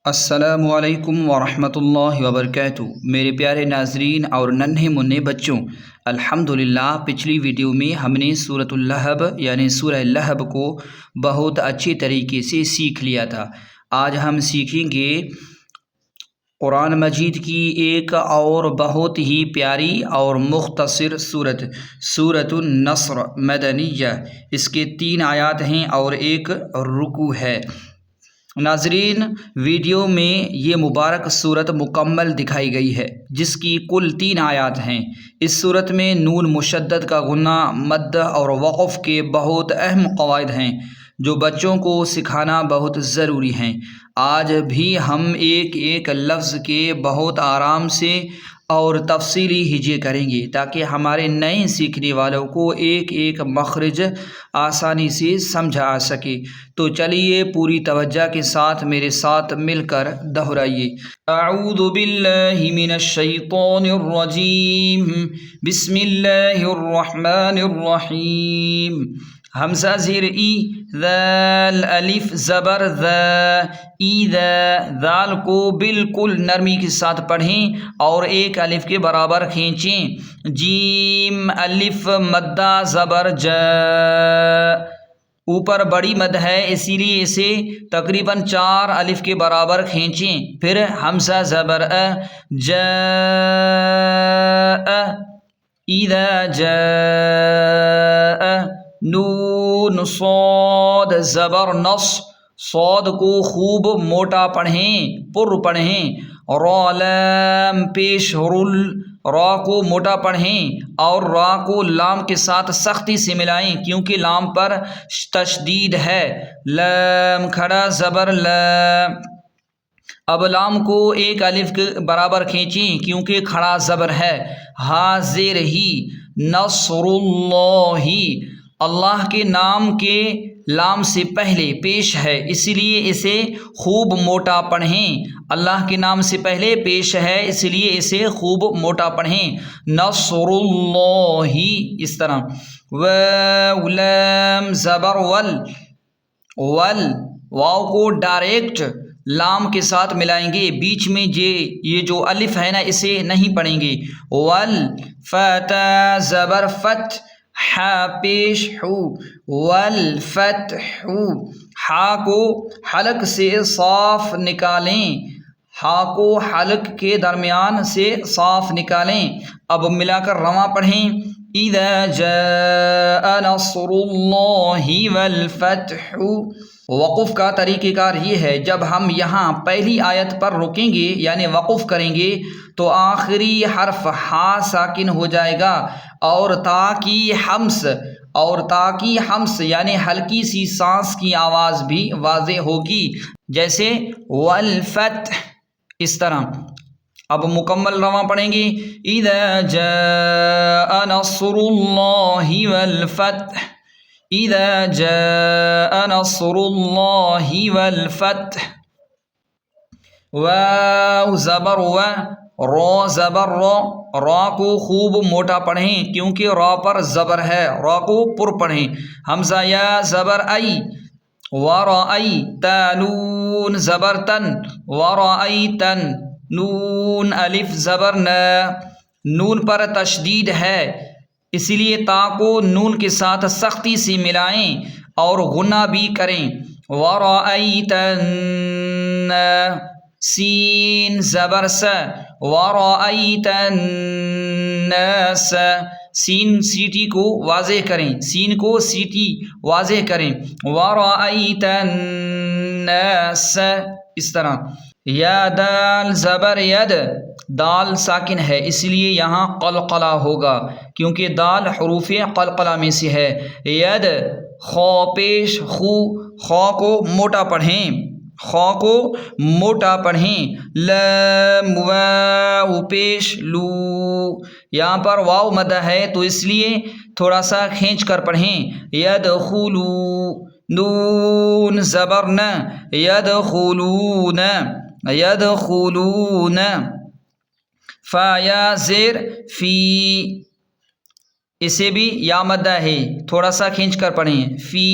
السلام علیکم ورحمۃ اللہ وبرکاتہ۔ میرے پیارے ناظرین اور ننھے منھے بچوں، الحمدللہ پچھلی ویڈیو میں ہم نے سورۃ اللہب یعنی سورہ لہب کو بہت اچھی طریقے سے سیکھ لیا تھا۔ آج ہم سیکھیں گے قرآن مجید کی ایک اور بہت ہی پیاری اور مختصر سورۃ النصر مدنیہ۔ اس کے 3 آیات ہیں اور ایک رکوع ہے۔ ناظرین، ویڈیو میں یہ مبارک صورت مکمل دکھائی گئی ہے جس کی کل 3 آیات ہیں۔ اس صورت میں نون مشدد کا غنہ، مد اور وقف کے بہت اہم قواعد ہیں جو بچوں کو سکھانا بہت ضروری ہیں۔ آج بھی ہم ایک ایک لفظ کے بہت آرام سے اور تفصیلی ہجے کریں گے تاکہ ہمارے نئے سیکھنے والوں کو ایک ایک مخرج آسانی سے سمجھ آ سکے۔ تو چلیے پوری توجہ کے ساتھ میرے ساتھ مل کر دہرائیے۔ اعوذ باللہ من الشیطان الرجیم، بسم اللہ الرحمن الرحیم۔ حمزہ زیر ای، ذال الف زبر ذا، ای ذا، ذال کو بالکل نرمی کے ساتھ پڑھیں اور ایک الف کے برابر کھینچیں۔ جیم الف مدہ زبر جا، اوپر بڑی مد ہے اسی لیے اسے تقریباً 4 الف کے برابر کھینچیں۔ پھر حمزہ زبر ا، جا، اذا جاء، نون صاد زبر نص، صاد کو خوب موٹا پڑھیں، پر پڑھیں۔ را لام پیش رل، را کو موٹا پڑھیں اور را کو لام کے ساتھ سختی سے ملائیں کیونکہ لام پر تشدید ہے۔ لام کھڑا زبر لا، اب لام کو ایک الف کے برابر کھینچیں کیونکہ کھڑا زبر ہے۔ ہا زیر ہی، نصر اللہ، اللہ کے نام کے لام سے پہلے پیش ہے اس لیے اسے خوب موٹا پڑھیں۔ اللہ کے نام سے پہلے پیش ہے اس لیے اسے خوب موٹا پڑھیں۔ نصر اللہ، اس طرح۔ واو لام زبر ول، ول، واو کو ڈائریکٹ لام کے ساتھ ملائیں گے، بیچ میں یہ جو الف ہے نا اسے نہیں پڑھیں گے۔ ول، فتح زبر فت، ہا پیش ہو، والفتح، ہا کو حلق سے صاف نکالیں، ہا کو حلق کے درمیان سے صاف نکالیں۔ اب ملا کر رواں پڑھیں۔ اذا جاء نصر اللہ والفتح۔ وقف کا طریقہ کار یہ ہے، جب ہم یہاں پہلی آیت پر رکیں گے یعنی وقف کریں گے تو آخری حرف ہا ساکن ہو جائے گا اور تا کی حمس یعنی ہلکی سی سانس کی آواز بھی واضح ہوگی، جیسے والفتح، اس طرح۔ اب مکمل رواں پڑھیں گے۔ اذا جاء نصر اللہ والفتح، اذا جاء نصر اللہ والفتح۔ واو زبر و، را زبر را، را کو خوب موٹا پڑھیں کیونکہ را پر زبر ہے، را کو پر پڑھیں۔ حمزہ یا زبر ای، ورأیت، نون زبر تن، ورأیتن، نون الف زبر نا، نون پر تشدید ہے اسی لیے تا کو نون کے ساتھ سختی سے ملائیں اور غنہ بھی کریں۔ ورأیتن، سین زبر س، ورأیت الناس، سین سیٹی کو واضح کریں، سین کو سیٹی واضح کریں۔ ورأیت الناس، اس طرح۔ یا دال زبر ید، دال ساکن ہے اس لیے یہاں قلقلہ ہوگا کیونکہ دال حروف قلقلہ میں سے ہے۔ ید، خا پیش خو، خا کو موٹا پڑھیں، خا کو موٹا پڑھیں۔ لام واو پیش لو، یہاں پر واو مد ہے تو اس لیے تھوڑا سا کھینچ کر پڑھیں۔ یدخلو، نون زبر ن، یدخلون، یدخلون۔ فا یا زیر فی، اسے بھی یا مدہ ہے تھوڑا سا کھینچ کر پڑھیں۔ فی،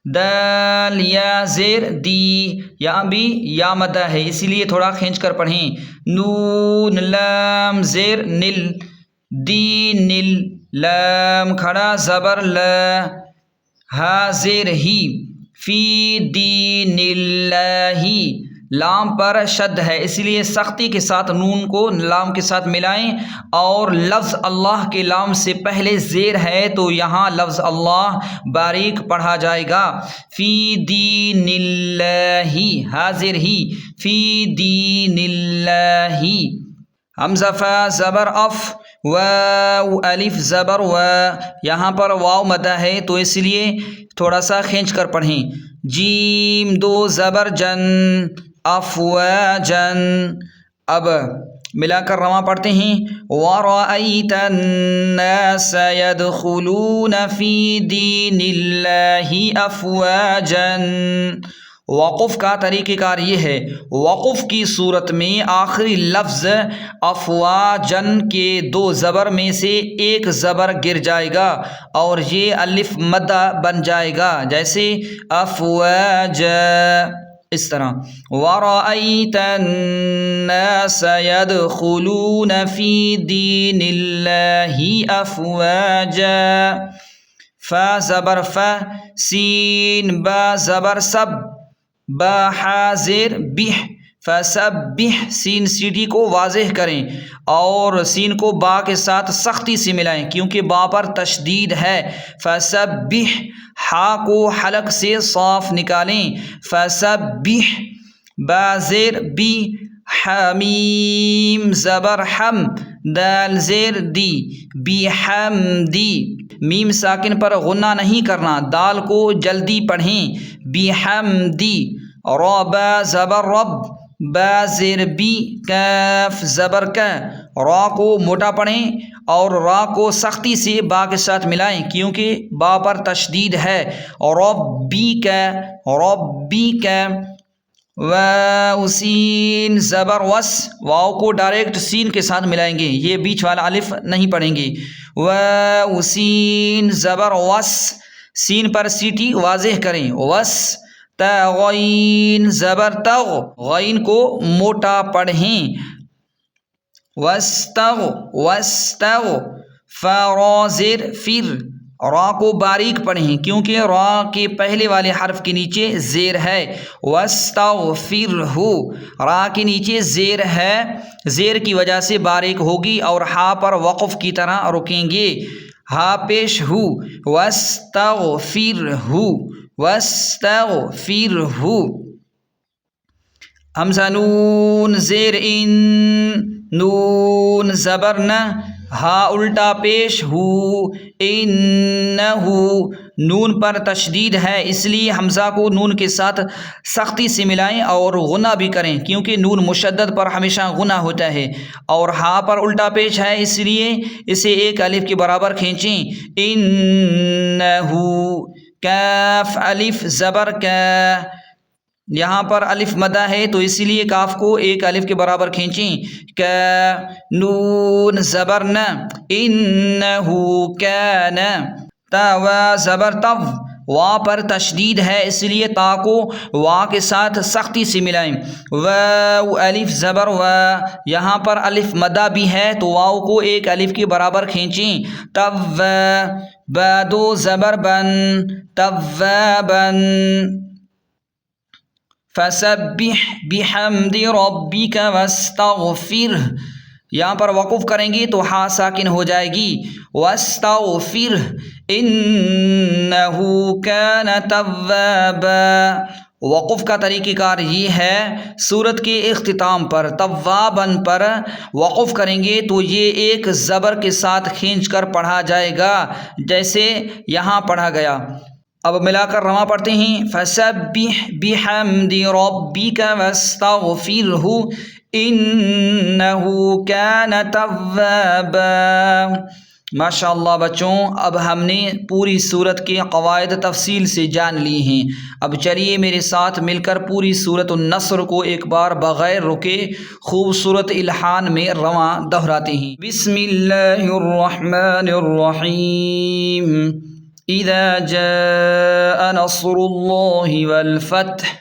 دال یا زیر دی، یہاں بھی یا مدہ ہے اسی لیے تھوڑا کھینچ کر پڑھیں. نون لام زیر نل، دی نل، لام کھڑا زبر ل، ہا زیر ہی، فی دین اللہ، لام پر شد ہے اس لیے سختی کے ساتھ نون کو لام کے ساتھ ملائیں، اور لفظ اللہ کے لام سے پہلے زیر ہے تو یہاں لفظ اللہ باریک پڑھا جائے گا. فی دین اللہ، حاضر ہی، فی دین اللہ. حمزہ فا زبر اف، واو الف زبر و، یہاں پر واو مدہ ہے تو اس لیے تھوڑا سا کھینچ کر پڑھیں. جیم دو زبر جن، افواجن. اب ملا کر رواں پڑھتے ہیں. وَرَأَيْتَ النَّاسَ يَدْخُلُونَ فِي دِينِ اللَّهِ أَفْوَاجًا. وقف کا طریقہ کار یہ ہے، وقف کی صورت میں آخری لفظ افواجن کے دو زبر میں سے ایک زبر گر جائے گا اور یہ الف مدہ بن جائے گا، جیسے افواج اس طرح. وَرَأَيْتَ النَّاسَ يَدْخُلُونَ فِي دِينِ اللَّهِ أَفْوَاجًا. فا زبر فا، سین با زبر سب، با حاضر بہ، فسبح. سین سیٹی کو واضح کریں اور سین کو با کے ساتھ سختی سے ملائیں کیونکہ با پر تشدید ہے. فسبح، ہا کو حلق سے صاف نکالیں، فسبح. با زیر بی، حمیم زبر حم، دال زیر دی، بی حمدی. میم ساکن پر غنہ نہیں کرنا، دال کو جلدی پڑھیں، بی حمدی. را با زبر رب، با زیر بی، کاف زبر کا، را کو موٹا پڑھیں اور را کو سختی سے با کے ساتھ ملائیں کیونکہ با پر تشدید ہے. ربی کا، ربی کا. واو سین زبر وس، واو کو ڈائریکٹ سین کے ساتھ ملائیں گے، یہ بیچ والا الف نہیں پڑھیں گے. واو سین زبر وس، سین پر سیٹی واضح کریں، وس. تا غین زبر تغ، غین کو موٹا پڑھیں، وستغ، وستغ. فا را زیر فر، را کو باریک پڑھیں کیونکہ را کے پہلے والے حرف کے نیچے زیر ہے. وَاسْتَغْفِرْهُ، را کے نیچے زیر ہے، زیر کی وجہ سے باریک ہوگی اور ہا پر وقف کی طرح رکیں گے، ہا پیش ہو. وَاسْتَغْفِرْهُ، وَاسْتَغْفِرْهُ. حمزہ نون زیر ان، نون زبر نہ، ہا الٹا پیش ہو، انہو. نون پر تشدید ہے اس لیے حمزہ کو نون کے ساتھ سختی سے ملائیں اور غنہ بھی کریں کیونکہ نون مشدد پر ہمیشہ غنہ ہوتا ہے، اور ہا پر الٹا پیش ہے اس لیے اسے ایک الف کے برابر کھینچیں. انہو. کاف الف زبر کا، یہاں پر الف مدہ ہے تو اسی لیے کاف کو ایک الف کے برابر کھینچیں. کا. نون زبر نہ، انہو کان. تا وا زبر تو، وا پر تشدید ہے اس لیے تا کو وا کے ساتھ سختی سے ملائیں. واو الف زبر وا، یہاں پر الف مدہ بھی ہے تو واو کو ایک الف کے برابر کھینچیں. توا. با دو زبر بن، توابن. فسبح بحمد ربک واستغفرہ، یہاں پر وقف کریں گے تو ہا ساکن ہو جائے گی. واستغفرہ انہ کان توابا. وقف کا طریقہ کار یہ ہے، سورت کے اختتام پر توابن پر وقف کریں گے تو یہ ایک زبر کے ساتھ کھینچ کر پڑھا جائے گا جیسے یہاں پڑھا گیا. اب ملا کر رواں پڑھتے ہیں. فسبح بحمد ربک واستغفرہ انہ کان توابا. ماشاء اللہ بچوں، اب ہم نے پوری سورت کے قواعد تفصیل سے جان لی ہیں. اب چلیے میرے ساتھ مل کر پوری سورت النصر کو ایک بار بغیر رکے خوبصورت الحان میں رواں دہراتے ہیں. بسم اللہ الرحمن الرحیم. اذا جاء نصر الله والفتح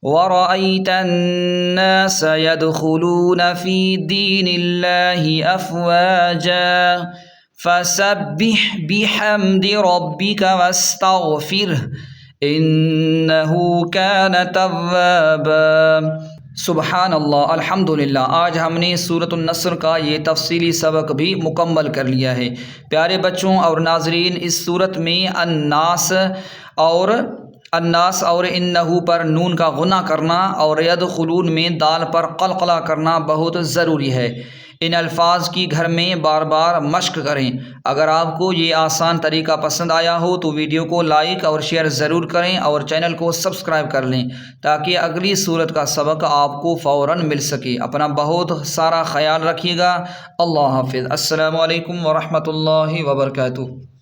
ورأيت الناس يدخلون في دين الله أفواجا فسبح بحمد ربك واستغفره إنه كان توابا۔ سبحان اللہ، الحمدللہ۔ آج ہم نے سورۃ النصر کا یہ تفصیلی سبق بھی مکمل کر لیا ہے۔ پیارے بچوں اور ناظرین، اس صورت میں الناس اور انہو پر نون کا غنہ کرنا اور یدخلون میں دال پر قلقلہ کرنا بہت ضروری ہے۔ ان الفاظ کی گھر میں بار بار مشق کریں۔ اگر آپ کو یہ آسان طریقہ پسند آیا ہو تو ویڈیو کو لائک اور شیئر ضرور کریں اور چینل کو سبسکرائب کر لیں تاکہ اگلی صورت کا سبق آپ کو فوراً مل سکے۔ اپنا بہت سارا خیال رکھیے گا۔ اللہ حافظ۔ السلام علیکم ورحمۃ اللہ وبرکاتہ۔